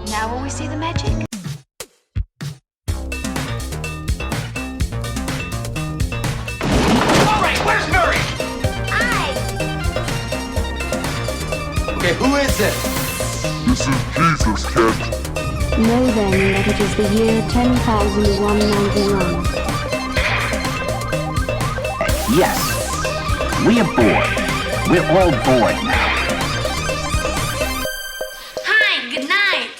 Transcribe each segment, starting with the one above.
Now will we see the magic? All right, where's Murray? Okay, who is it? This is Jesus, kid. Know then that it is the year 10,191. Yes, we are bored. We're all bored now. Hi, good night.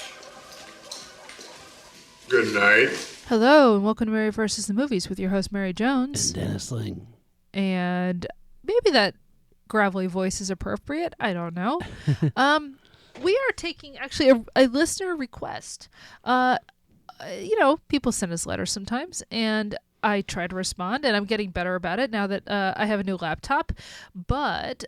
Good night. Hello, and welcome to Mary vs. the Movies with your host, Mary Jones. And Dennis Ling. And maybe that gravelly voice is appropriate. I don't know. We are taking actually a listener request. People send us letters sometimes, and I try to respond, and I'm getting better about it now that I have a new laptop. But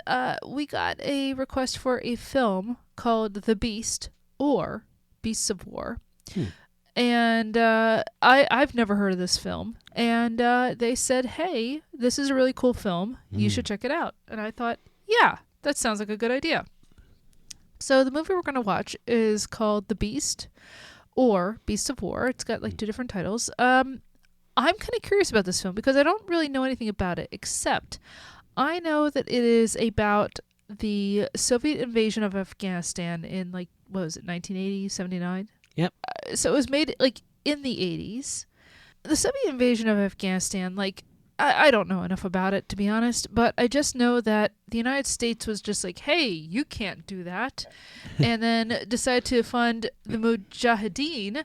we got a request for a film called The Beast or Beasts of War. And I've never heard of this film. And they said, hey, this is a really cool film. You should check it out. And I thought, yeah, that sounds like a good idea. So the movie we're going to watch is called The Beast or Beasts of War. It's got like two different titles. I'm kind of curious about this film because I don't really know anything about it, except I know that it is about the Soviet invasion of Afghanistan in 1980, 79? Yep. So it was made in the 80s. The Soviet invasion of Afghanistan, I don't know enough about it, to be honest, but I just know that the United States was just like, hey, you can't do that. And then decided to fund the Mujahideen,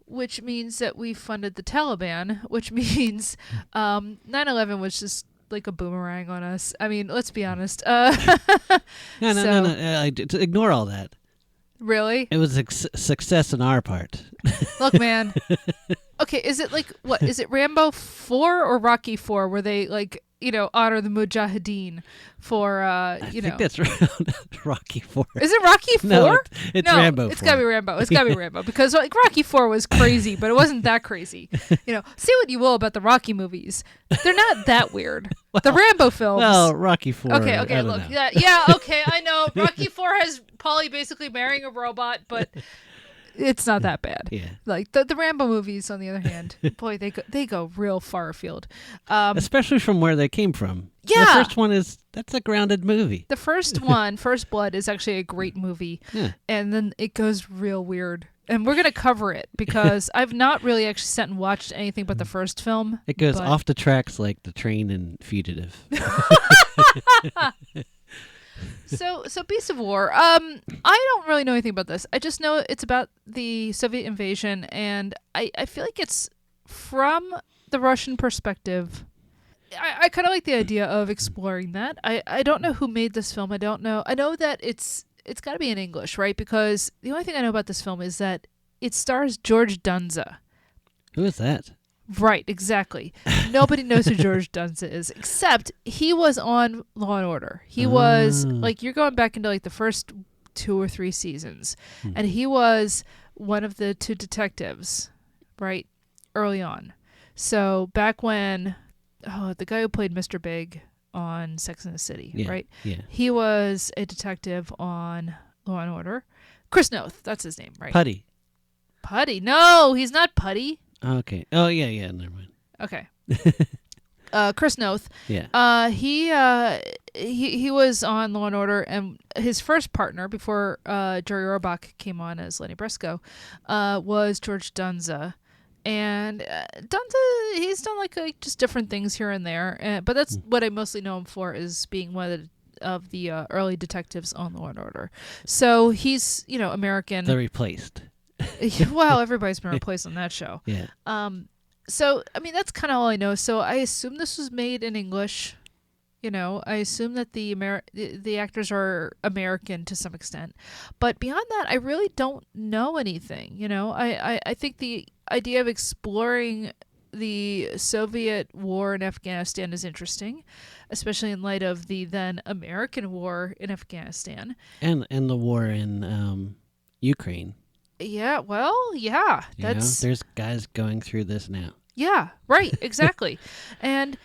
which means that we funded the Taliban, which means 9/11 was just like a boomerang on us. I mean, let's be honest. No. Ignore all that. Really? It was a success on our part. Look, man. Okay, is it what? Is it Rambo 4 or Rocky 4 where they honor the Mujahideen for I think that's Rocky 4. Is it Rocky 4? No, it's Rambo 4. It's got to be Rambo. It's got to be Rambo because Rocky 4 was crazy, but it wasn't that crazy. Say what you will about the Rocky movies. They're not that weird. The Rambo films. Well, Rocky 4. Okay, I don't look. know. Yeah, okay, I know. Rocky 4 has Paulie basically marrying a robot, but it's not that bad. Yeah. The Rambo movies, on the other hand, boy, they go real far afield. Especially from where they came from. Yeah. The first one that's a grounded movie. The first one, First Blood, is actually a great movie. Yeah. And then it goes real weird. And we're going to cover it because I've not really actually sat and watched anything but the first film. It goes off the tracks like the train in Fugitive. So Beasts of War. I don't really know anything about this. I just know it's about the Soviet invasion, and I feel like it's from the Russian perspective. I kind of like the idea of exploring that. I don't know who made this film. I don't know. I know that it's got to be in English, right? Because the only thing I know about this film is that it stars George Dzundza. Who is that? Right, exactly. Nobody knows who George Dzundza is, except he was on Law and Order. He was, you're going back into, the first 2 or 3 seasons, and he was one of the 2 detectives, right, early on. So back when, the guy who played Mr. Big on Sex and the City, right? Yeah. He was a detective on Law and Order. Chris Noth, that's his name, right? Putty. No, he's not Putty. Okay. Oh, yeah, never mind. Okay. Chris Noth. Yeah. He was on Law and Order, and his first partner before Jerry Orbach came on as Lenny Briscoe was George Dzundza. And Dzundza, he's done just different things here and there, but that's what I mostly know him for, is being one of the early detectives on Law and Order. So he's American. The Replaced. Well, everybody's been replaced on that show. Yeah. So, I mean, that's kind of all I know. So I assume this was made in English. I assume that the actors are American to some extent. But beyond that, I really don't know anything. I think the idea of exploring the Soviet war in Afghanistan is interesting, especially in light of the then American war in Afghanistan. And the war in Ukraine. Yeah, well, yeah. There's guys going through this now. Yeah, right, exactly. And,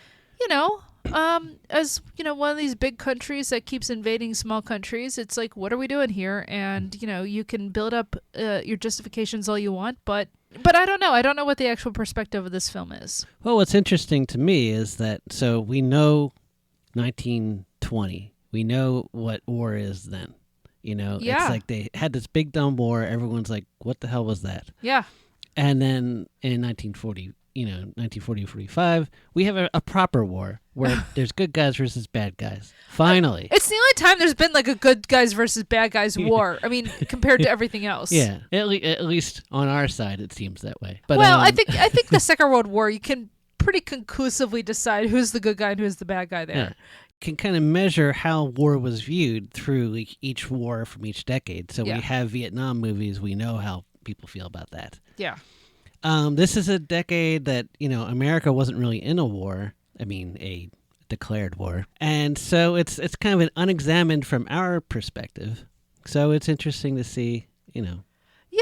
as one of these big countries that keeps invading small countries, it's like, what are we doing here? And you can build up your justifications all you want, but I don't know. I don't know what the actual perspective of this film is. Well, what's interesting to me is that so we know 1920. We know what war is then. Yeah. It's like they had this big dumb war. Everyone's like, what the hell was that? Yeah. And then in 1940-45, we have a proper war where there's good guys versus bad guys. Finally. It's the only time there's been like a good guys versus bad guys war. I mean, compared to everything else. Yeah. At least on our side, it seems that way. But I think the Second World War, you can pretty conclusively decide who's the good guy and who's the bad guy there. Yeah. Can kind of measure how war was viewed through like each war from each decade. So we have Vietnam movies. We know how people feel about that. Yeah. This is a decade that, America wasn't really in a war. I mean, a declared war. And so it's kind of an unexamined from our perspective. So it's interesting to see, Yeah,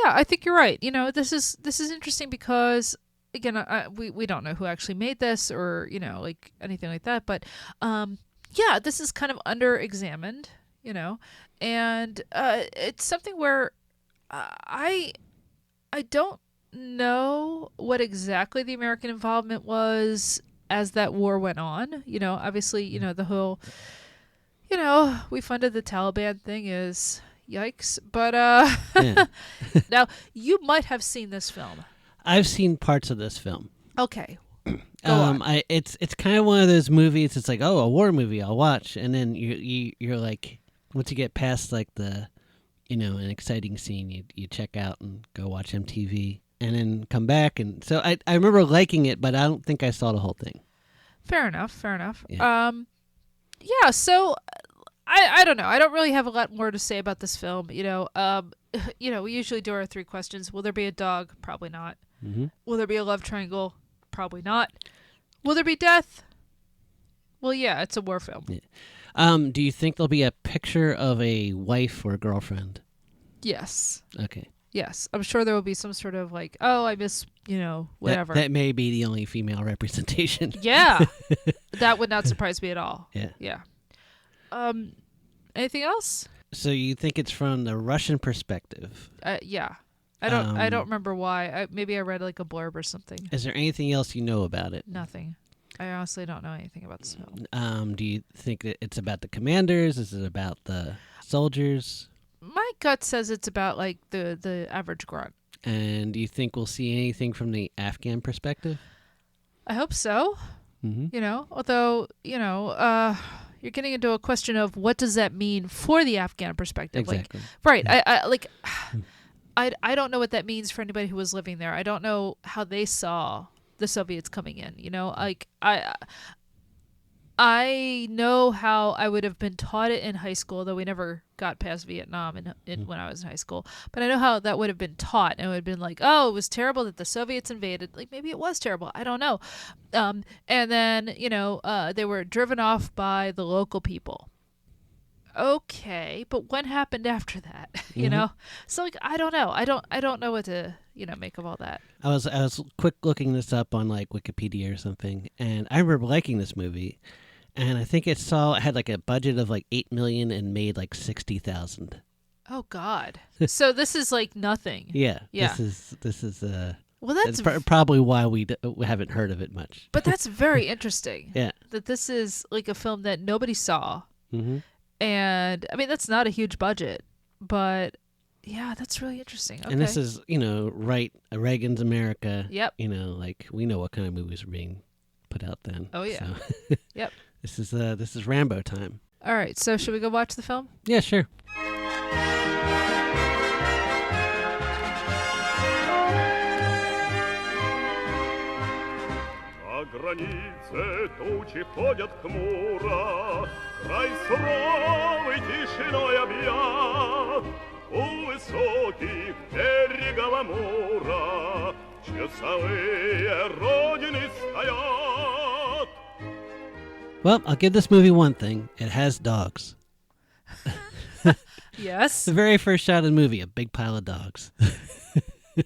I think you're right. This is interesting because, again, we don't know who actually made this or, like anything like that. But, this is kind of under-examined, and it's something where I don't know what exactly the American involvement was as that war went on. Obviously, the whole, we funded the Taliban thing is yikes. But now you might have seen this film. I've seen parts of this film. Okay. Go on. It's kind of one of those movies. It's like, oh, a war movie, I'll watch, and then you're like, once you get past like the, an exciting scene, you check out and go watch MTV, and then come back, and so I remember liking it, but I don't think I saw the whole thing. Fair enough. Yeah. So I don't know. I don't really have a lot more to say about this film. We usually do our 3 questions. Will there be a dog? Probably not. Mm-hmm. Will there be a love triangle? Probably not. Will there be death? Well, yeah, it's a war film. Yeah. Do you think there'll be a picture of a wife or a girlfriend? Yes. Okay. Yes. I'm sure there will be some sort of like, oh, I miss, whatever. That may be the only female representation. Yeah. That would not surprise me at all. Yeah. Yeah. Anything else? So you think it's from the Russian perspective? Yeah. I don't remember why. Maybe I read like a blurb or something. Is there anything else you know about it? Nothing. I honestly don't know anything about this film. Do you think that it's about the commanders? Is it about the soldiers? My gut says it's about like the average grunt. And do you think we'll see anything from the Afghan perspective? I hope so. Mm-hmm. Although, you're getting into a question of what does that mean for the Afghan perspective? Exactly. Right. I don't know what that means for anybody who was living there. I don't know how they saw the Soviets coming in. I know how I would have been taught it in high school, though we never got past Vietnam when I was in high school. But I know how that would have been taught, and it would have been like, oh, it was terrible that the Soviets invaded. Like, maybe it was terrible. I don't know. And then, they were driven off by the local people. Okay, but what happened after that? So like I don't know. I don't know what to make of all that. I was quick looking this up on like Wikipedia or something, and I remember liking this movie, and I think it had like a budget of like $8 million and made like 60,000. Oh God! So this is like nothing. Yeah. Yeah. This is well, that's probably why we haven't heard of it much. But that's very interesting. Yeah. That this is like a film that nobody saw. Mm-hmm. And I mean, that's not a huge budget, but yeah, that's really interesting. Okay. And this is, right, Reagan's America. Yep. Like we know what kind of movies were being put out then. Oh yeah. So. Yep. This is Rambo time. All right. So should we go watch the film? Yeah, sure. Границе тучи ходят хмуро, край суровый тишиной объят. У высоких берегов Амура часовые родины стоят. Well, I'll give this movie one thing. It has dogs. Yes. The very first shot of the movie, a big pile of dogs.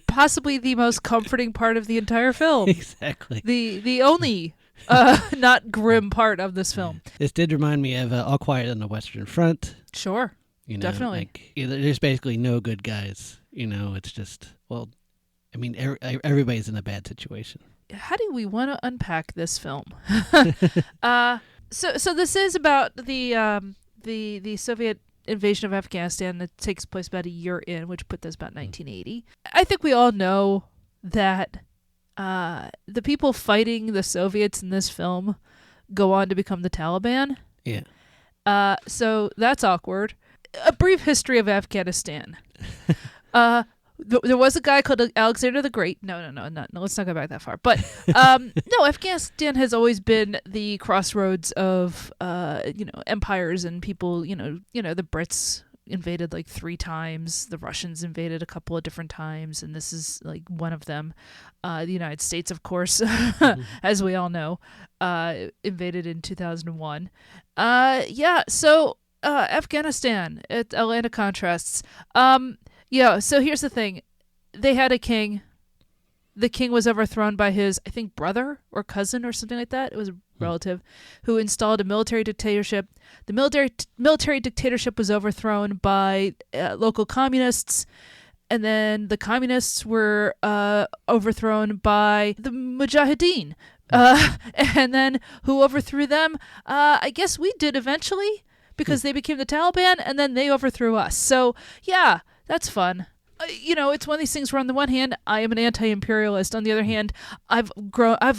Possibly the most comforting part of the entire film. Exactly. The only not grim part of this film. This did remind me of All Quiet on the Western Front. Sure. You know, Definitely. like, there's basically no good guys. You know, it's just, well, I mean, everybody's in a bad situation. How do we want to unpack this film? So this is about the Soviet invasion of Afghanistan that takes place about a year in, which put this about 1980. I think we all know that the people fighting the Soviets in this film go on to become the Taliban. Yeah. So that's awkward. A brief history of Afghanistan. There was a guy called Alexander the Great. No, let's not go back that far. But no, Afghanistan has always been the crossroads of empires and people. The Brits invaded like 3 times. The Russians invaded a couple of different times, and this is like one of them. The United States, of course, as we all know, invaded in 2001. So Afghanistan, Atlanta contrasts. Yeah, so here's the thing. They had a king. The king was overthrown by his, I think, brother or cousin or something like that. It was a relative who installed a military dictatorship. The military dictatorship was overthrown by local communists, and then the communists were overthrown by the Mujahideen. And then who overthrew them? I guess we did eventually, because they became the Taliban, and then they overthrew us. So, yeah. That's fun. It's one of these things where on the one hand, I am an anti-imperialist. On the other hand, I've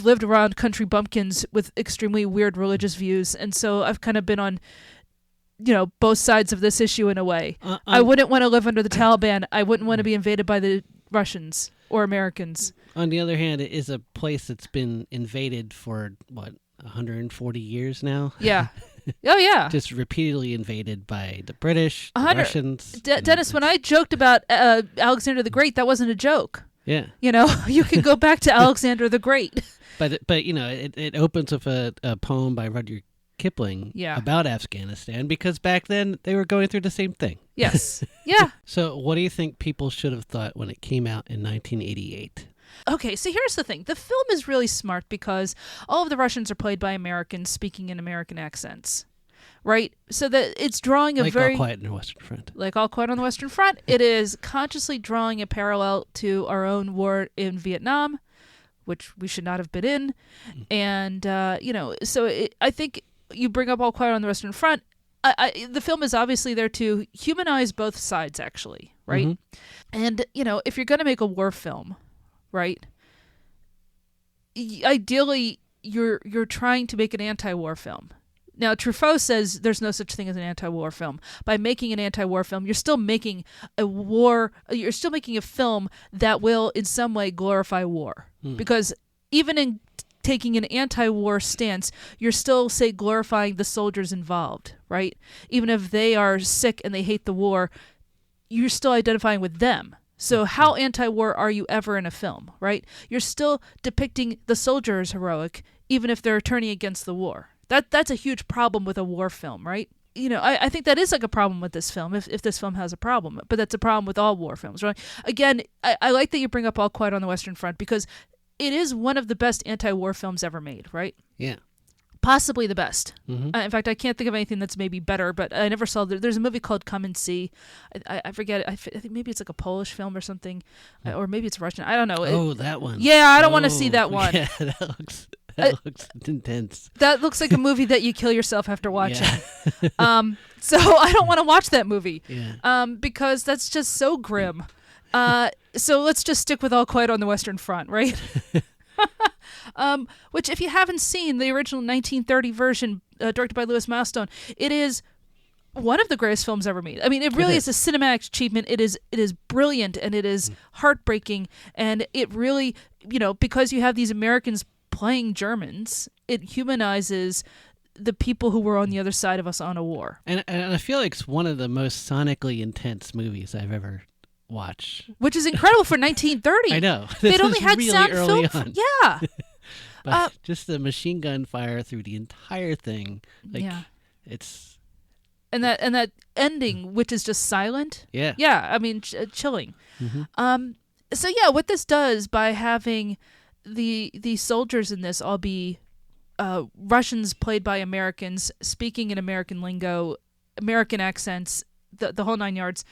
lived around country bumpkins with extremely weird religious views. And so I've kind of been on, both sides of this issue in a way. I wouldn't want to live under the Taliban. I wouldn't want to be invaded by the Russians or Americans. On the other hand, it is a place that's been invaded for, 140 years now? Yeah. Oh, yeah. Just repeatedly invaded by the British, the Russians. Dennis, when I joked about Alexander the Great, that wasn't a joke. Yeah. You can go back to Alexander the Great. But it opens with a poem by Rudyard Kipling about Afghanistan, because back then they were going through the same thing. Yes. Yeah. So what do you think people should have thought when it came out in 1988? Okay, so here's the thing. The film is really smart because all of the Russians are played by Americans speaking in American accents, right? So that it's drawing a like very... All Quiet on the Western Front. Like All Quiet on the Western Front. It is consciously drawing a parallel to our own war in Vietnam, which we should not have been in. And, I think you bring up All Quiet on the Western Front. The film is obviously there to humanize both sides, actually, right? Mm-hmm. And, if you're going to make a war film... right? Ideally, you're trying to make an anti-war film. Now, Truffaut says there's no such thing as an anti-war film. By making an anti-war film, you're still making a film that will in some way glorify war. Because even in taking an anti-war stance, you're still, say, glorifying the soldiers involved, right? Even if they are sick and they hate the war, you're still identifying with them. So how anti-war are you ever in a film, right? You're still depicting the soldier as heroic, even if they're turning against the war. That's a huge problem with a war film, right? I think that is like a problem with this film, if this film has a problem. But that's a problem with all war films, right? Again, I like that you bring up All Quiet on the Western Front, because it is one of the best anti-war films ever made, right? Yeah. Possibly the best. Mm-hmm. In fact, I can't think of anything that's maybe better, but I never saw... There's a movie called Come and See. I forget. I think maybe it's like a Polish film or something, or maybe it's Russian. I don't know. Oh, that one. Yeah, I don't want to see that one. Yeah, that looks intense. That looks like a movie that you kill yourself after watching. Yeah. So I don't want to watch that movie. Yeah. Because that's just so grim. So let's just stick with All Quiet on the Western Front, right? Which, if you haven't seen the original 1930 version directed by Louis Milestone, it is one of the greatest films ever made. I mean, it really is a cinematic achievement. It is brilliant, and it is heartbreaking, and it really, because you have these Americans playing Germans, it humanizes the people who were on the other side of us on a war. And I feel like it's one of the most sonically intense movies I've ever watched. Which is incredible for 1930. I know. They'd only had really sound early film. on. Yeah. But just the machine gun fire through the entire thing. It's... And that ending, which is just silent. Yeah. Yeah, I mean, chilling. Mm-hmm. So yeah, what this does by having the soldiers in this all be Russians played by Americans, speaking in American lingo, American accents, the whole nine yards.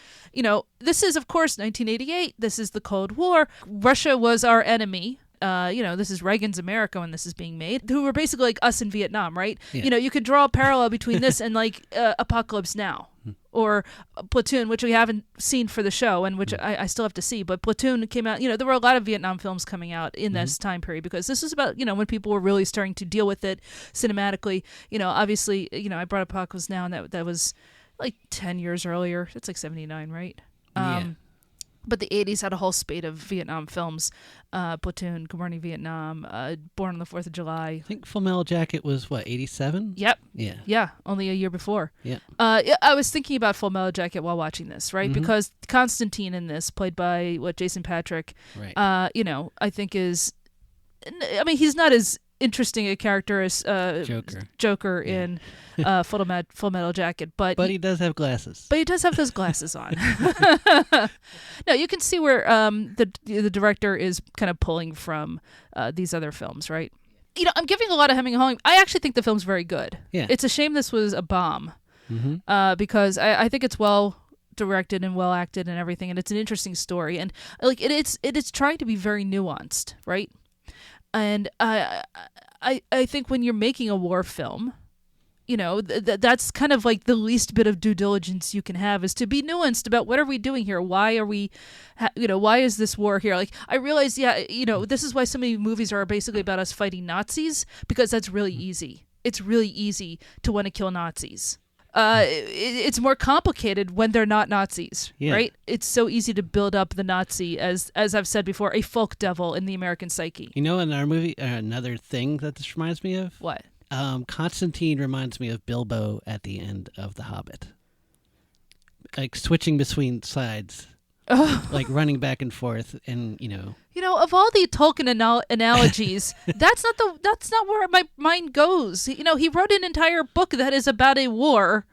This is, of course, 1988. This is the Cold War. Russia was our enemy. This is Reagan's America when this is being made, who were basically like us in Vietnam, right? Yeah. You could draw a parallel between this and like Apocalypse Now or Platoon, which we haven't seen for the show and which I still have to see. But Platoon came out, there were a lot of Vietnam films coming out in this time period because this is about, when people were really starting to deal with it cinematically. Obviously, I brought up Apocalypse Now and that was like 10 years earlier. That's like 79, right? Yeah. But the 80s had a whole spate of Vietnam films. Platoon, Good Morning Vietnam, Born on the 4th of July. I think Full Metal Jacket was, 87? Yep. Yeah. Yeah, only a year before. Yeah. I was thinking about Full Metal Jacket while watching this, right? Because Constantine in this, played by, Jason Patric, Right. I think is... he's not as interesting a character as Joker in Full Metal Jacket, but he does have glasses. But he does have those glasses on. No, you can see where the director is kind of pulling from these other films, right? I'm giving a lot of hemming and hawing. I actually think the film's very good. Yeah. It's a shame this was a bomb because I think it's well directed and well acted and everything, and it's an interesting story, and like it's trying to be very nuanced, right? And I think when you're making a war film, that's kind of like the least bit of due diligence you can have is to be nuanced about what are we doing here? Why are we, why is this war here? Like, I realize, this is why so many movies are basically about us fighting Nazis, because that's really easy. It's really easy to want to kill Nazis. It's more complicated when they're not Nazis, right? It's so easy to build up the Nazi as I've said before, a folk devil in the American psyche. In our movie, another thing that this reminds me of? What? Constantine reminds me of Bilbo at the end of The Hobbit. Like switching between sides. Like running back and forth and, of all the Tolkien analogies, that's not where my mind goes. He wrote an entire book that is about a war,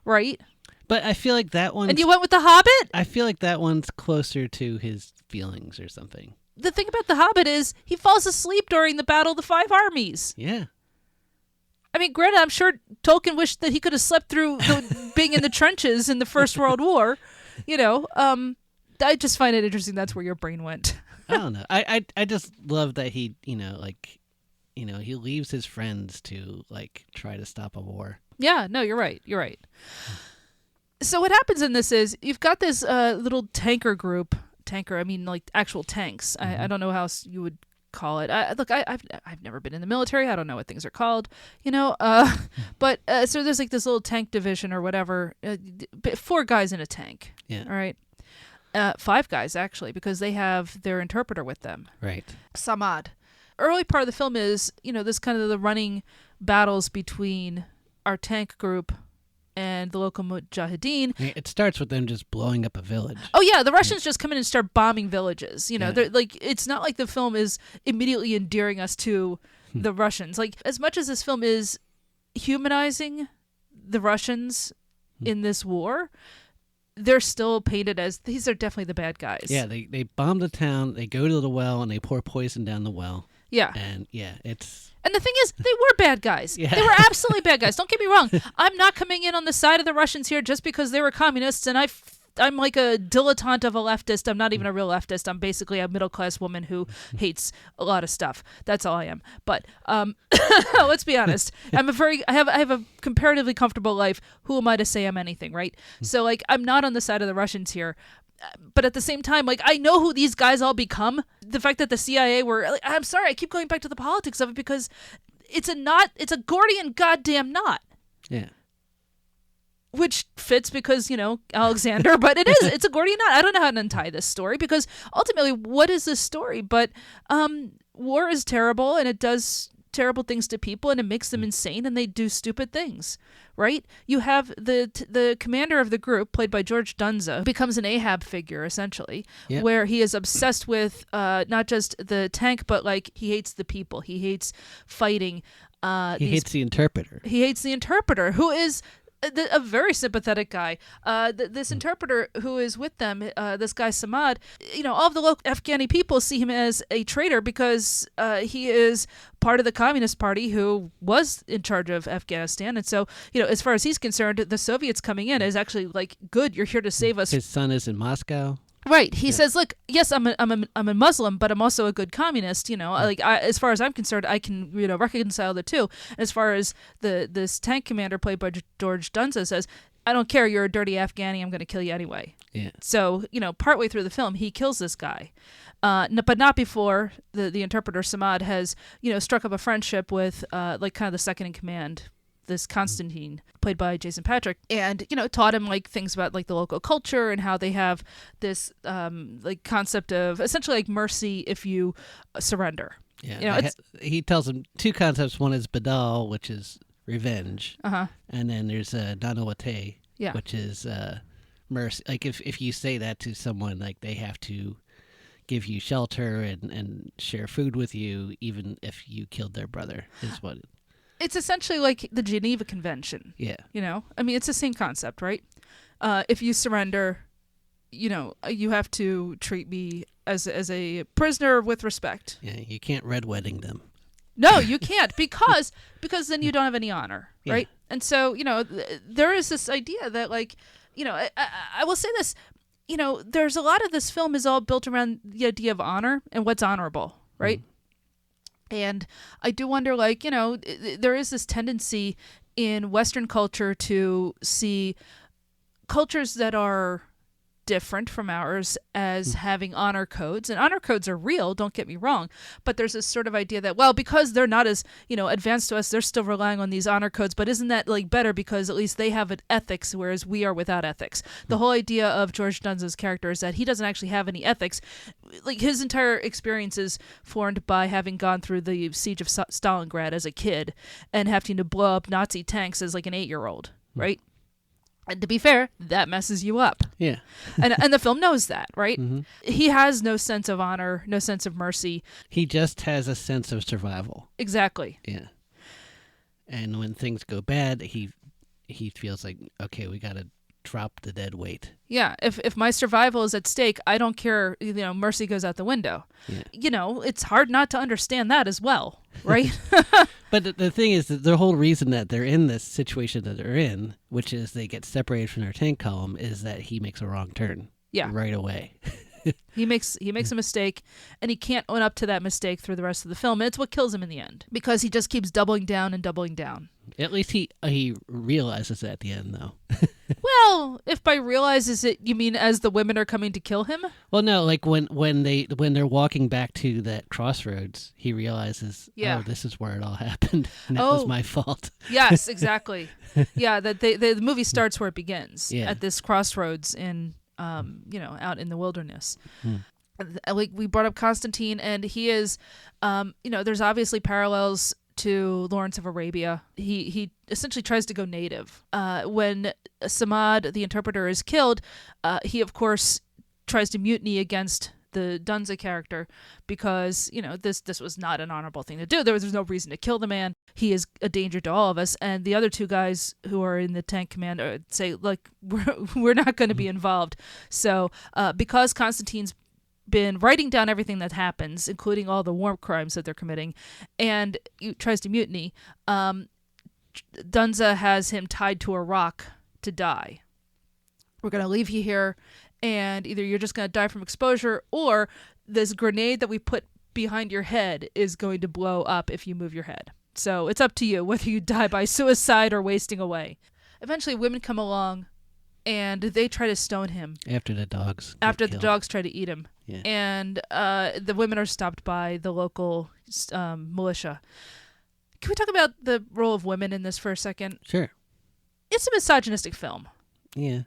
right? But I feel like that one... And you went with The Hobbit? I feel like that one's closer to his feelings or something. The thing about The Hobbit is he falls asleep during the Battle of the Five Armies. Yeah. Granted, I'm sure Tolkien wished that he could have slept through being in the trenches in the First World War. I just find it interesting that's where your brain went. I don't know. I just love that he, he leaves his friends to, try to stop a war. Yeah, no, you're right. You're right. So what happens in this is you've got this little tanker group. Actual tanks. I don't know how else you would call it. I've never been in the military. I don't know what things are called, but so there's this little tank division or whatever. 4 guys in a tank. Yeah. All right. 5 guys, actually, because they have their interpreter with them. Right. Samad. Early part of the film is, this kind of the running battles between our tank group and the local Mujahideen. It starts with them just blowing up a village. Oh, yeah. The Russians just come in and start bombing villages. They're it's not like the film is immediately endearing us to the Russians. As much as this film is humanizing the Russians in this war, they're still painted as these are definitely the bad guys. Yeah, they bomb the town, they go to the well, and they pour poison down the well. Yeah. And, it's... And the thing is, they were bad guys. Yeah. They were absolutely bad guys. Don't get me wrong. I'm not coming in on the side of the Russians here just because they were communists, and I'm like a dilettante of a leftist. I'm not even a real leftist. I'm basically a middle-class woman who hates a lot of stuff. That's all I am. But let's be honest. I have a comparatively comfortable life. Who am I to say I'm anything, right? So, I'm not on the side of the Russians here. But at the same time, I know who these guys all become. The fact that the CIA were... I'm sorry, I keep going back to the politics of it because it's a Gordian goddamn knot. Yeah. Which fits because, Alexander, but it's a Gordian knot. I don't know how to untie this story because ultimately, what is this story? But war is terrible and it does terrible things to people and it makes them insane and they do stupid things, right? You have the commander of the group, played by George Dzundza, becomes an Ahab figure, essentially, where he is obsessed with not just the tank, but he hates the people. He hates fighting. He hates the interpreter. He hates the interpreter, who is a very sympathetic guy. This interpreter who is with them, this guy Samad, all of the local Afghani people see him as a traitor because he is part of the Communist Party who was in charge of Afghanistan. And so, as far as he's concerned, the Soviets coming in is actually like, good, you're here to save us. His son is in Moscow. Right. He says, look, yes, I'm a Muslim, but I'm also a good communist. As far as I'm concerned, I can, reconcile the two. As far as this tank commander played by George Dzundza says, I don't care. You're a dirty Afghani. I'm going to kill you anyway. Yeah. So, partway through the film, he kills this guy. But not before the interpreter Samad has, struck up a friendship with, kind of the second in command, this Constantine, played by Jason Patric, and taught him like things about like the local culture and how they have this like concept of essentially like mercy if you surrender. Yeah, he tells him two concepts. One is badal, which is revenge, and then there's danawate, which is mercy. Like if you say that to someone, like they have to give you shelter and share food with you, even if you killed their brother. Is what. It's essentially like the Geneva Convention. Yeah. It's the same concept, right? If you surrender, you have to treat me as a prisoner with respect. Yeah, you can't red wedding them. No, you can't because then you don't have any honor, right? Yeah. And so, there is this idea that like, I will say this, there's a lot of this film is all built around the idea of honor and what's honorable, right? Mm. And I do wonder, like, there is this tendency in Western culture to see cultures that are different from ours as having honor codes. And honor codes are real, don't get me wrong. But there's this sort of idea that, well, because they're not as, advanced to us, they're still relying on these honor codes. But isn't that, like, better because at least they have an ethics, whereas we are without ethics? The whole idea of George Dzundza's character is that he doesn't actually have any ethics. Like, his entire experience is formed by having gone through the siege of Stalingrad as a kid and having to blow up Nazi tanks as, like, an 8-year-old, right? And to be fair, that messes you up. Yeah. and the film knows that, right? Mm-hmm. He has no sense of honor, no sense of mercy. He just has a sense of survival. Exactly. Yeah. And when things go bad, he feels like, okay, we got to drop the dead weight. Yeah. If my survival is at stake, I don't care, mercy goes out the window. Yeah. It's hard not to understand that as well, right? But the thing is that the whole reason that they're in this situation that they're in, which is they get separated from their tank column, is that he makes a wrong turn. Yeah. Right away. He makes a mistake, and he can't own up to that mistake through the rest of the film. And it's what kills him in the end, because he just keeps doubling down and doubling down. At least he realizes it at the end, though. Well, if by realizes it, you mean as the women are coming to kill him? Well, no, like when they're walking back to that crossroads, he realizes, oh, this is where it all happened. And that was my fault. Yes, exactly. Yeah, that the movie starts where it begins, at this crossroads in, out in the wilderness. Like we brought up Constantine, and he is, there's obviously parallels to Lawrence of Arabia. He essentially tries to go native. When Samad, the interpreter, is killed, he of course tries to mutiny against the Dzundza character because, this was not an honorable thing to do. There's no reason to kill the man. He is a danger to all of us. And the other two guys who are in the tank command say, look, we're not going to be involved. So because Constantine's been writing down everything that happens, including all the war crimes that they're committing, and he tries to mutiny, Dzundza has him tied to a rock to die. We're going to leave you here, and either you're just going to die from exposure, or this grenade that we put behind your head is going to blow up if you move your head. So it's up to you whether you die by suicide or wasting away. Eventually, women come along, and they try to stone him. After the dogs try to eat him. Yeah. And the women are stopped by the local militia. Can we talk about the role of women in this for a second? Sure. It's a misogynistic film. Yeah.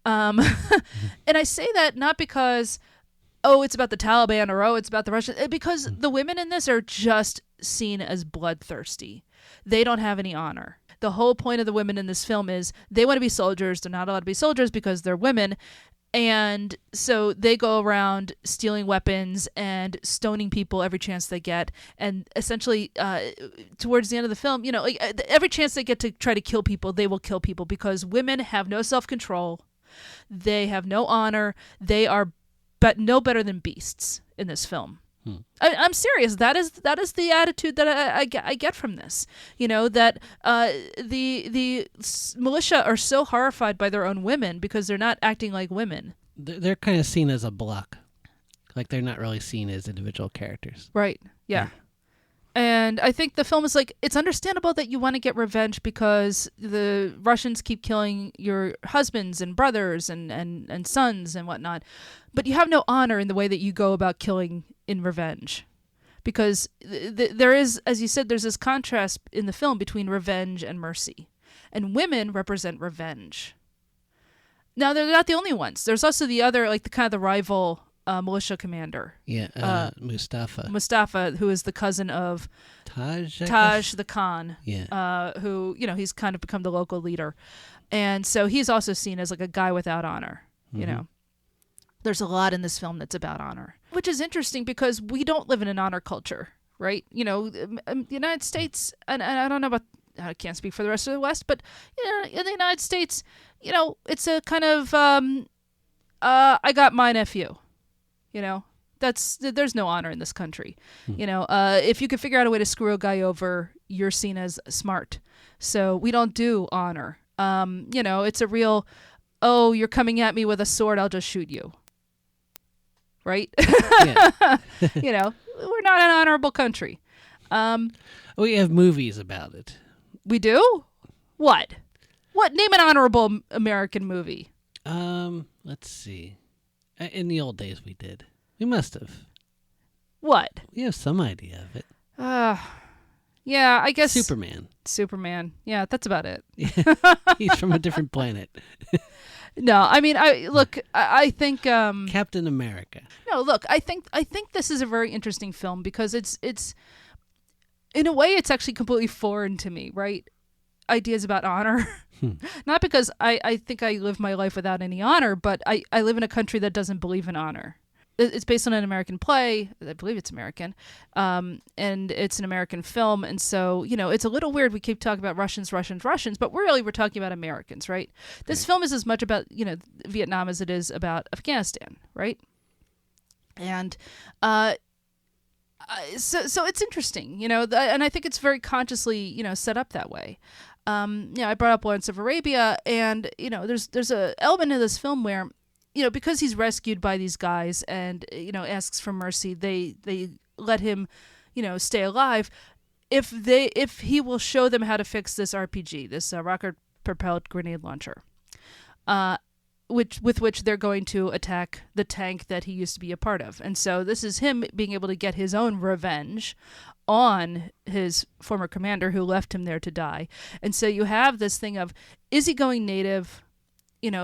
And I say that not because, it's about the Taliban or, it's about the Russians, because the women in this are just seen as bloodthirsty. They don't have any honor. The whole point of the women in this film is they want to be soldiers. They're not allowed to be soldiers because they're women. And so they go around stealing weapons and stoning people every chance they get. And essentially, towards the end of the film, like, every chance they get to try to kill people, they will kill people because women have no self-control. They have no honor. They are no better than beasts in this film. I'm serious. That is the attitude that I get from this. That the militia are so horrified by their own women because they're not acting like women. They're kind of seen as a block. Like, they're not really seen as individual characters. Right. Yeah. And I think the film is like, it's understandable that you want to get revenge because the Russians keep killing your husbands and brothers and sons and whatnot. But you have no honor in the way that you go about killing in revenge. Because there is, as you said, there's this contrast in the film between revenge and mercy. And women represent revenge. Now, they're not the only ones. There's also the other, like the kind of the rival militia commander. Yeah, Mustafa. Mustafa, who is the cousin of Taj the Khan. Yeah. Who, he's kind of become the local leader. And so he's also seen as like a guy without honor, There's a lot in this film that's about honor, which is interesting because we don't live in an honor culture, right? The United States, and I don't know about, I can't speak for the rest of the West, but in the United States, it's a kind of, I got my nephew, there's no honor in this country. If you could figure out a way to screw a guy over, you're seen as smart. So we don't do honor. It's a real, oh, you're coming at me with a sword, I'll just shoot you. Right? Yeah. We're not an honorable country. We have movies about it. We do? What? Name an honorable American movie. Let's see. In the old days we did. We must have. What? We have some idea of it. Yeah, I guess Superman. Yeah, that's about it. He's from a different planet. No, I mean, I think Captain America. No, look, I think this is a very interesting film because it's in a way it's actually completely foreign to me, right? Ideas about honor. Not because I think I live my life without any honor, but I live in a country that doesn't believe in honor. It's based on an American play. I believe it's American. And it's an American film. And so, it's a little weird. We keep talking about Russians, but we're talking about Americans, right? This film is as much about, Vietnam as it is about Afghanistan, right? And so it's interesting, and I think it's very consciously, set up that way. I brought up Lawrence of Arabia, and, there's a element of this film where, because he's rescued by these guys and, asks for mercy, they let him, stay alive. If he will show them how to fix this RPG, this rocket-propelled grenade launcher, with which they're going to attack the tank that he used to be a part of. And so this is him being able to get his own revenge on his former commander who left him there to die. And so you have this thing of, is he going native?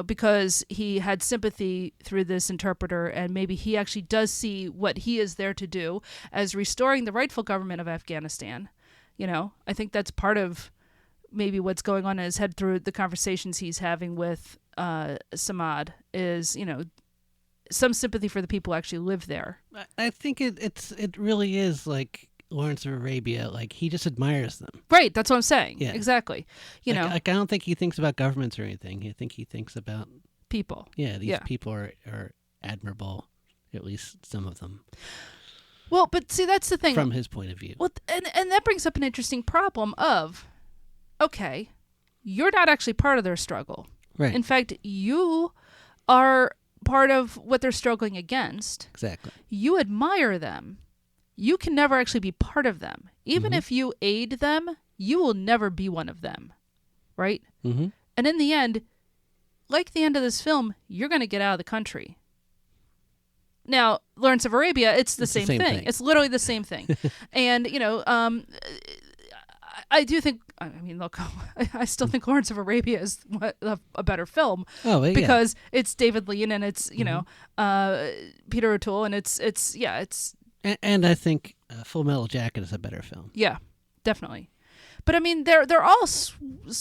Because he had sympathy through this interpreter, and maybe he actually does see what he is there to do as restoring the rightful government of Afghanistan. I think that's part of maybe what's going on in his head through the conversations he's having with Samad is, some sympathy for the people who actually live there. I think it really is like Lawrence of Arabia, like he just admires them. Right, that's what I'm saying. Yeah. Exactly. I don't think he thinks about governments or anything. I think he thinks about people. Yeah, these people are admirable, at least some of them. Well, but see, that's the thing. From his point of view. Well, and that brings up an interesting problem of, okay, you're not actually part of their struggle. Right. In fact, you are part of what they're struggling against. Exactly. You admire them. You can never actually be part of them. Even if you aid them, you will never be one of them. Right? Mm-hmm. And in the end, like the end of this film, you're going to get out of the country. Now, Lawrence of Arabia, it's the same thing. It's literally the same thing. And, I do think, look, I still think Lawrence of Arabia is a better film. Oh, yeah. Because it's David Lean and it's, Peter O'Toole and it's. And I think Full Metal Jacket is a better film. Yeah, definitely. But they're all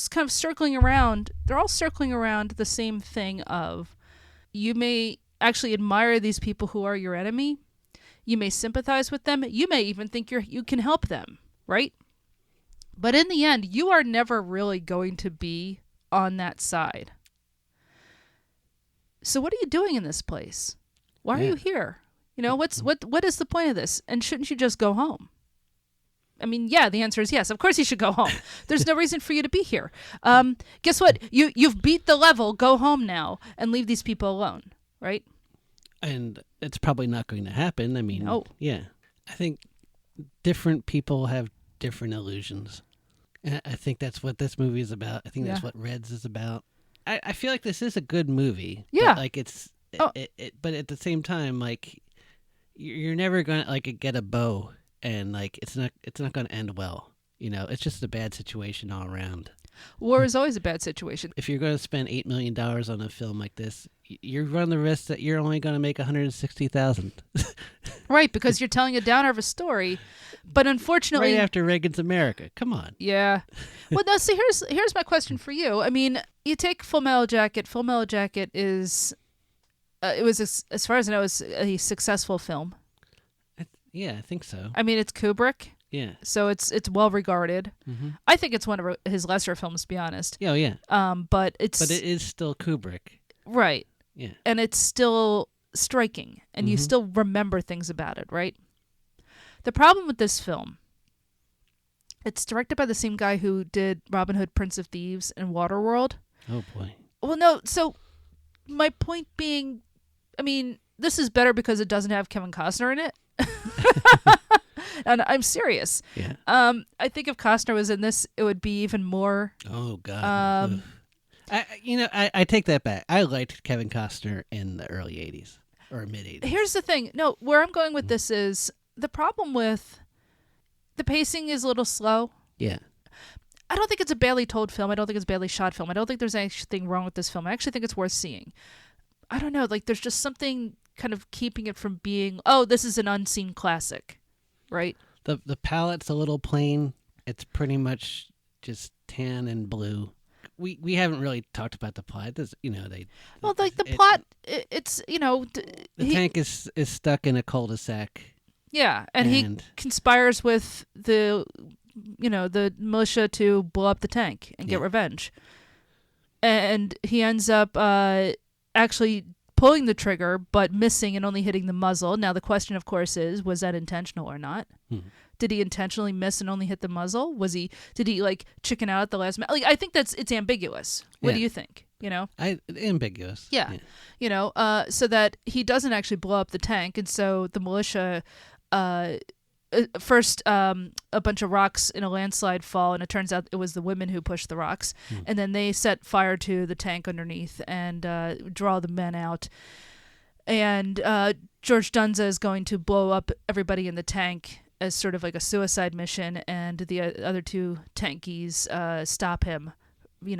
kind of circling around. They're all circling around the same thing of, You may actually admire these people who are your enemy. You may sympathize with them. You may even think you can help them, right? But in the end, you are never really going to be on that side. So what are you doing in this place? Why are you here? You know, what is the point of this? And shouldn't you just go home? I mean, yeah, the answer is yes. Of course you should go home. There's no reason for you to be here. Guess what? You've beat the level. Go home now and leave these people alone, right? And it's probably not going to happen. I mean, no. Yeah. I think different people have different illusions. And I think that's what this movie is about. I think that's what Reds is about. I feel like this is a good movie. Yeah. But like but at the same time, like you're never gonna like get a bow, and like it's not gonna end well. You know, it's just a bad situation all around. War is always a bad situation. If you're going to spend $8 million on a film like this, you run the risk that you're only going to make $160,000. Right, because you're telling a downer of a story, but unfortunately, right after Reagan's America. Come on. Yeah. Well, now see, here's my question for you. I mean, you take Full Metal Jacket. Full Metal Jacket is, it was as far as I know, is a successful film. I think so. I mean, it's Kubrick. Yeah. So it's well regarded. Mm-hmm. I think it's one of his lesser films, to be honest. Oh yeah. But it is still Kubrick. Right. Yeah. And it's still striking, and you still remember things about it, right? The problem with this film, it's directed by the same guy who did Robin Hood, Prince of Thieves, and Waterworld. Oh boy. Well, no. So my point being, I mean, this is better because it doesn't have Kevin Costner in it. And I'm serious. Yeah. I think if Costner was in this, it would be even more. Oh God. I take that back. I liked Kevin Costner in the early '80s or mid '80s. Here's the thing. No, where I'm going with this is the problem with the pacing is a little slow. Yeah. I don't think it's a badly told film. I don't think it's a badly shot film. I don't think there's anything wrong with this film. I actually think it's worth seeing. I don't know. Like, there's just something kind of keeping it from being, oh, this is an unseen classic, right? The palette's a little plain. It's pretty much just tan and blue. We haven't really talked about the plot. There's, plot, it's, the tank is stuck in a cul-de-sac. Yeah, and he conspires with the militia to blow up the tank and get revenge. And he ends up actually pulling the trigger, but missing and only hitting the muzzle. Now, the question, of course, is, was that intentional or not? Did he intentionally miss and only hit the muzzle? Did he like chicken out at the last minute? Like, I think it's ambiguous. What do you think? Ambiguous. Yeah. So that he doesn't actually blow up the tank, and so the militia, first a bunch of rocks in a landslide fall, and it turns out it was the women who pushed the rocks, and then they set fire to the tank underneath and draw the men out. And George Dzundza is going to blow up everybody in the tank as sort of like a suicide mission, and the other two tankies stop him,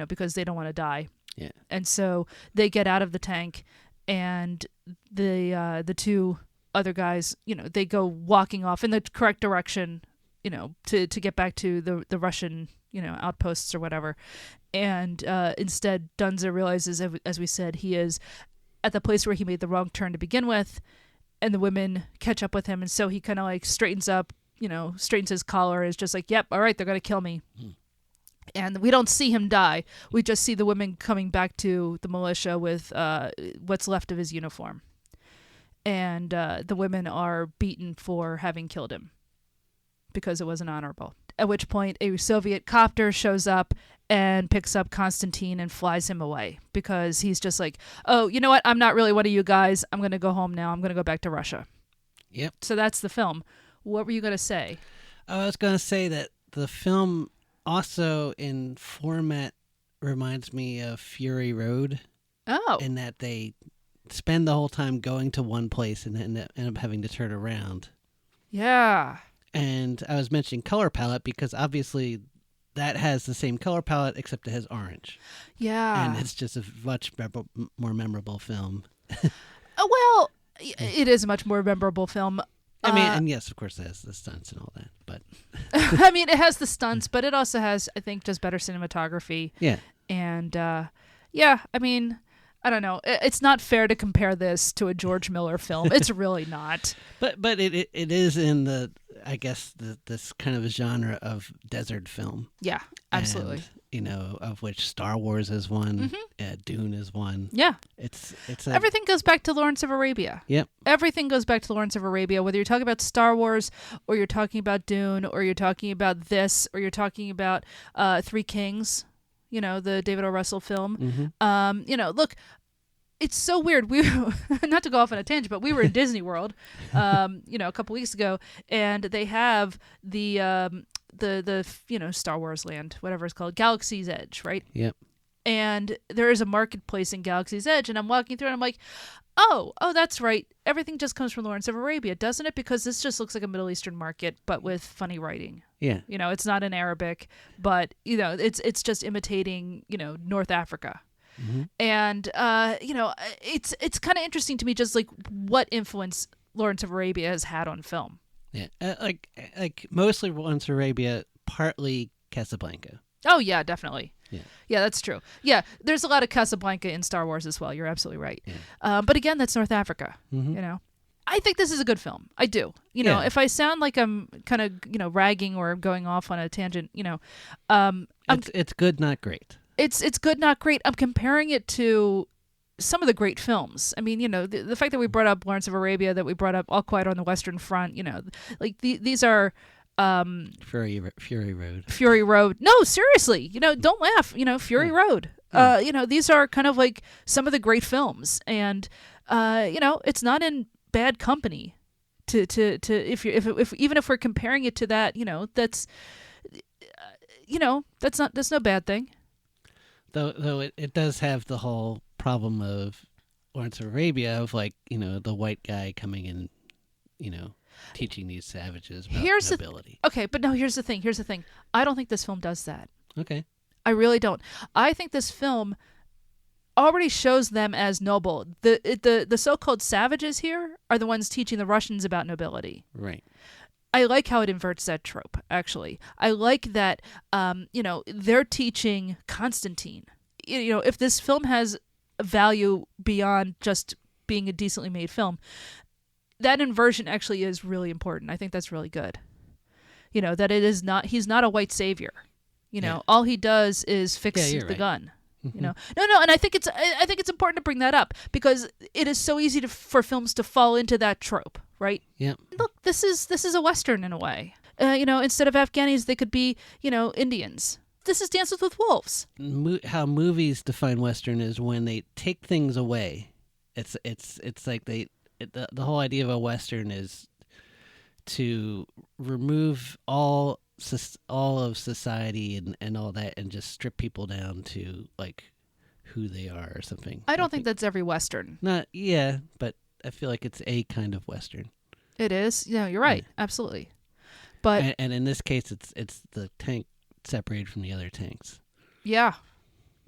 because they don't want to die. Yeah. And so they get out of the tank, and the two other guys, they go walking off in the correct direction, to get back to the Russian, outposts or whatever. And instead, Dzundza realizes, as we said, he is at the place where he made the wrong turn to begin with, and the women catch up with him, and so he kind of like straightens up, straightens his collar, is just like, yep, all right, they're gonna kill me. And we don't see him die. We just see the women coming back to the militia with what's left of his uniform. And the women are beaten for having killed him because it wasn't honorable. At which point a Soviet copter shows up and picks up Konstantin and flies him away because he's just like, oh, you know what? I'm not really one of you guys. I'm going to go home now. I'm going to go back to Russia. Yep. So that's the film. What were you going to say? I was going to say that the film also in format reminds me of Fury Road. Oh. In that they spend the whole time going to one place and then end up having to turn around. Yeah. And I was mentioning color palette because obviously that has the same color palette except it has orange. Yeah. And it's just a much more memorable film. Well, it is a much more memorable film. I mean, and yes, of course, it has the stunts and all that, but... I mean, it has the stunts, but it also has, I think, just better cinematography. Yeah. And, yeah, I mean, I don't know. It's not fair to compare this to a George Miller film. It's really not. But it is in the, I guess, this kind of genre of desert film. Yeah, absolutely. And, of which Star Wars is one, Dune is one. Yeah. It's Everything goes back to Lawrence of Arabia. Yep. Everything goes back to Lawrence of Arabia, whether you're talking about Star Wars or you're talking about Dune or you're talking about this or you're talking about Three Kings, the David O. Russell film. Look, it's so weird. We not to go off on a tangent, but we were in Disney World, a couple weeks ago, and they have the Star Wars land, whatever it's called, Galaxy's Edge, right? Yep. And there is a marketplace in Galaxy's Edge, and I'm walking through and I'm like, oh, that's right. Everything just comes from Lawrence of Arabia, doesn't it? Because this just looks like a Middle Eastern market, but with funny writing. Yeah. It's not in Arabic, but it's just imitating, North Africa. Mm-hmm. And it's kind of interesting to me, just like what influence Lawrence of Arabia has had on film. Yeah, like mostly Lawrence of Arabia, partly Casablanca. Oh yeah, definitely. Yeah, that's true. Yeah, there's a lot of Casablanca in Star Wars as well. You're absolutely right. Yeah. But again, that's North Africa. Mm-hmm. I think this is a good film. I do. If I sound like I'm kind of ragging or going off on a tangent, it's good, not great. It's good, not great. I'm comparing it to some of the great films. I mean, the fact that we brought up Lawrence of Arabia, that we brought up All Quiet on the Western Front, like these are Fury Road. Fury Road. No, seriously, don't laugh. Fury Road. These are kind of like some of the great films, and it's not in bad company. If even if we're comparing it to that, that's no bad thing. Though it does have the whole problem of Lawrence of Arabia of the white guy coming in, teaching these savages about nobility. Okay, but no, here's the thing. I don't think this film does that. Okay. I really don't. I think this film already shows them as noble. The so-called savages here are the ones teaching the Russians about nobility. Right. I like how it inverts that trope, actually. I like that, they're teaching Constantine. If this film has value beyond just being a decently made film, that inversion actually is really important. I think that's really good. That he's not a white savior. All he does is fix the right. gun. No, and I think it's important to bring that up because it is so easy for films to fall into that trope, right? Yeah. Look, this is a Western in a way. Instead of Afghanis, they could be, Indians. This is Dances with Wolves. How movies define Western is when they take things away. It's like the whole idea of a Western is to remove all of society and all that and just strip people down to like who they are or something. I don't think that's every Western. But I feel like it's a kind of Western. It is. Yeah, you're right. Yeah. Absolutely. But and in this case, it's the tank separated from the other tanks. Yeah,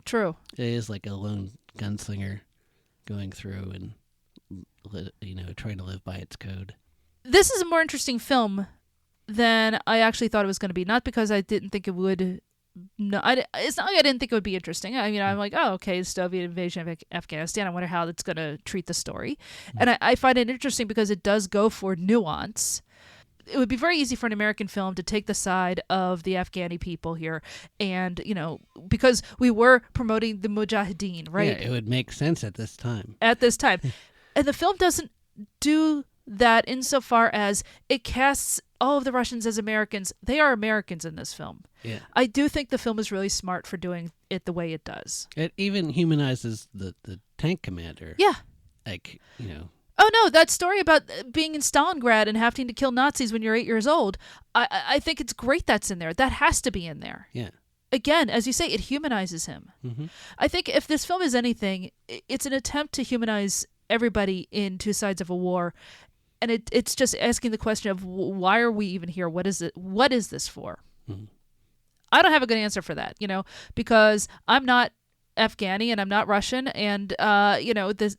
true. It is like a lone gunslinger going through and trying to live by its code. This is a more interesting film than I actually thought it was going to be. Not because I didn't think it would. No, it's not like I didn't think it would be interesting. I mean, I'm like, oh, okay, Soviet invasion of Afghanistan. I wonder how that's going to treat the story. And I find it interesting because it does go for nuance. It would be very easy for an American film to take the side of the Afghani people here. And, because we were promoting the Mujahideen, right? Yeah, it would make sense at this time. And the film doesn't do that insofar as it casts all of the Russians as Americans. They are Americans in this film. Yeah. I do think the film is really smart for doing it the way it does. It even humanizes the tank commander. Yeah. Oh, no, that story about being in Stalingrad and having to kill Nazis when you're 8 years old, I think it's great that's in there. That has to be in there. Yeah. Again, as you say, it humanizes him. Mm-hmm. I think if this film is anything, it's an attempt to humanize everybody in Two Sides of a War. And it's just asking the question of why are we even here? What is it? What is this for? Mm-hmm. I don't have a good answer for that, because I'm not Afghani and I'm not Russian, and this.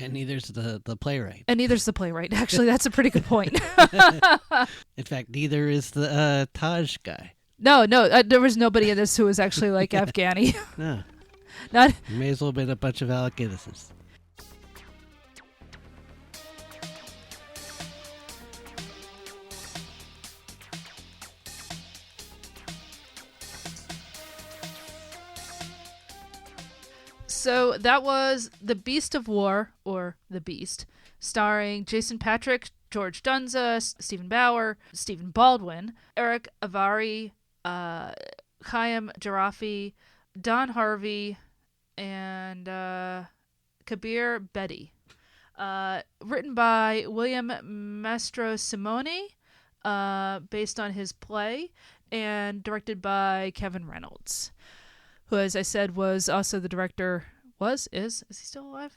And neither's the playwright. And neither's the playwright. Actually, that's a pretty good point. In fact, neither is the Taj guy. No, there was nobody in this who was actually like Afghani. No. Not. You may as well have been a bunch of Alec Guinnesses. So that was The Beast of War, or The Beast, starring Jason Patric, George Dzundza, Stephen Bauer, Stephen Baldwin, Erick, Avari, Chaim Jarafi, Don Harvey, and Kabir Bedi. Written by William Mastrosimone, based on his play, and directed by Kevin Reynolds, who, as I said, was also the director. Is he still alive?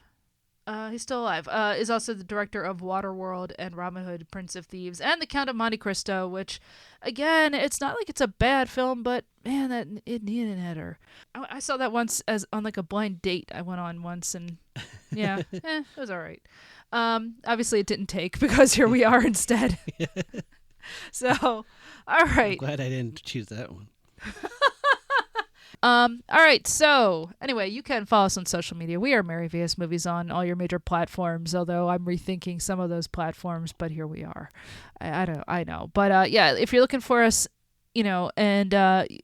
He's still alive. Is also the director of Waterworld and Robin Hood, Prince of Thieves, and The Count of Monte Cristo, which, again, it's not like it's a bad film, but man, that it needed an editor. I saw that once as on like a blind date I went on once, and yeah, it was all right. Obviously, it didn't take because here we are instead. So, all right. I'm glad I didn't choose that one. All right, so anyway, you can follow us on social media. We are Mary VS Movies on all your major platforms, although I'm rethinking some of those platforms, but here we are. I know. But yeah, if you're looking for us, and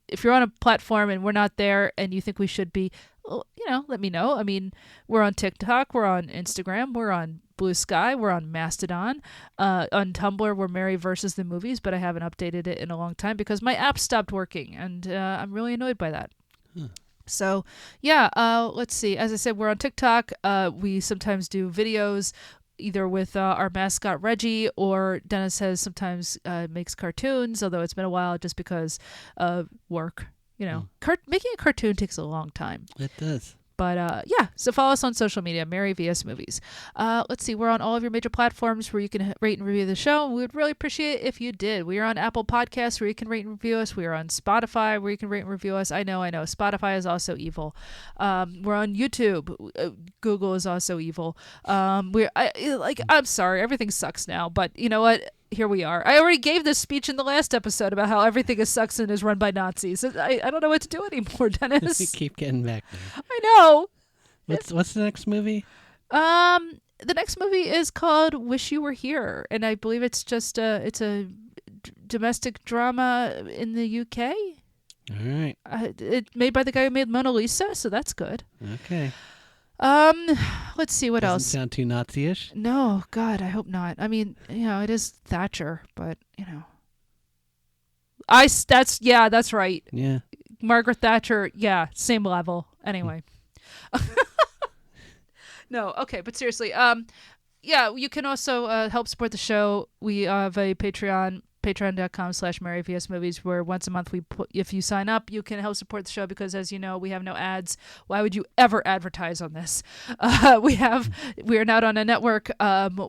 if you're on a platform and we're not there and you think we should be, let me know. I mean, we're on TikTok, we're on Instagram, we're on Blue Sky, we're on Mastodon. On Tumblr, we're Mary versus the Movies, but I haven't updated it in a long time because my app stopped working, and I'm really annoyed by that. So, yeah, let's see. As I said, we're on TikTok. We sometimes do videos either with our mascot Reggie, or Dennis sometimes makes cartoons, although it's been a while just because of work. Making a cartoon takes a long time. It does. But yeah, so follow us on social media, Mary VS Movies. Let's see, we're on all of your major platforms where you can rate and review the show. We would really appreciate it if you did. We are on Apple Podcasts where you can rate and review us. We are on Spotify where you can rate and review us. I know. Spotify is also evil. We're on YouTube. Google is also evil. I'm sorry, everything sucks now. But you know what? Here we are. I already gave this speech in the last episode about how everything is sucks and is run by Nazis. I don't know what to do anymore, Dennis. We keep getting back there. I know. What's the next movie? The next movie is called Wish You Were Here, and I believe it's just it's a domestic drama in the UK. All right. It's made by the guy who made Mona Lisa, so that's good. Okay. Let's see what else. Doesn't sound too Nazi-ish. No, God, I hope not. I mean, it is Thatcher, but that's right. Yeah. Margaret Thatcher, yeah, same level. Anyway. No, okay, but seriously, yeah, you can also help support the show. We have a Patreon, patreon.com/MaryVSMovies, where once a month if you sign up, you can help support the show because, as you know, we have no ads. Why would you ever advertise on this? We are not on a network.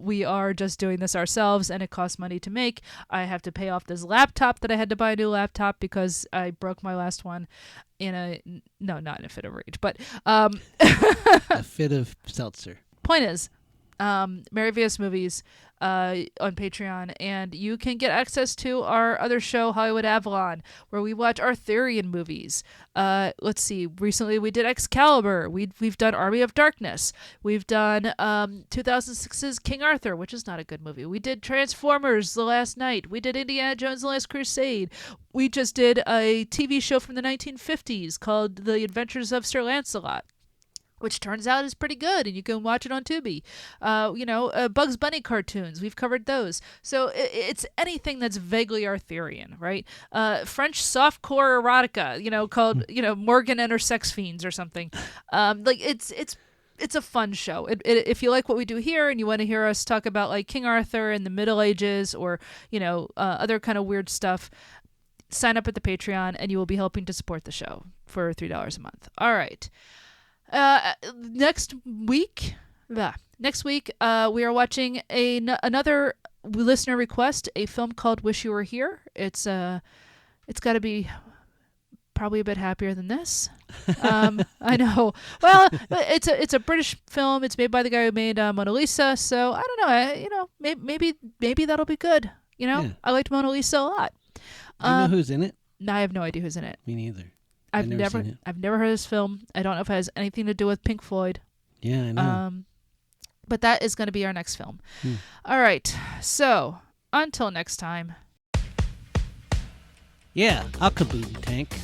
We are just doing this ourselves, and it costs money to make. I have to pay off this laptop that I had to buy a new laptop because I broke my last one not in a fit of rage, but a fit of seltzer. Point is, Mary VS Movies on Patreon, and you can get access to our other show, Hollywood Avalon, where we watch Arthurian movies. Let's see, recently we did Excalibur. We've done Army of Darkness. We've done 2006's King Arthur, which is not a good movie. We did Transformers: The Last Night. We did Indiana Jones: The Last Crusade. We just did a TV show from the 1950s called The Adventures of Sir Lancelot, which turns out is pretty good, and you can watch it on Tubi. Bugs Bunny cartoons, we've covered those. So it's anything that's vaguely Arthurian, right? French softcore erotica, called, Morgan and Her Sex Fiends or something. It's a fun show. If you like what we do here and you want to hear us talk about like King Arthur and the Middle Ages or, other kind of weird stuff, sign up at the Patreon and you will be helping to support the show for $3 a month. All right. Next week, we are watching another listener request, a film called Wish You Were Here. It's got to be probably a bit happier than this. I know. Well, it's a British film. It's made by the guy who made Mona Lisa. So I don't know. Maybe that'll be good. Yeah. I liked Mona Lisa a lot. Do you know who's in it? No, I have no idea who's in it. Me neither. I've never seen it. I've never heard of this film. I don't know if it has anything to do with Pink Floyd. Yeah, I know. But that is going to be our next film. All right. So until next time. Yeah, I'll Kaboom Tank.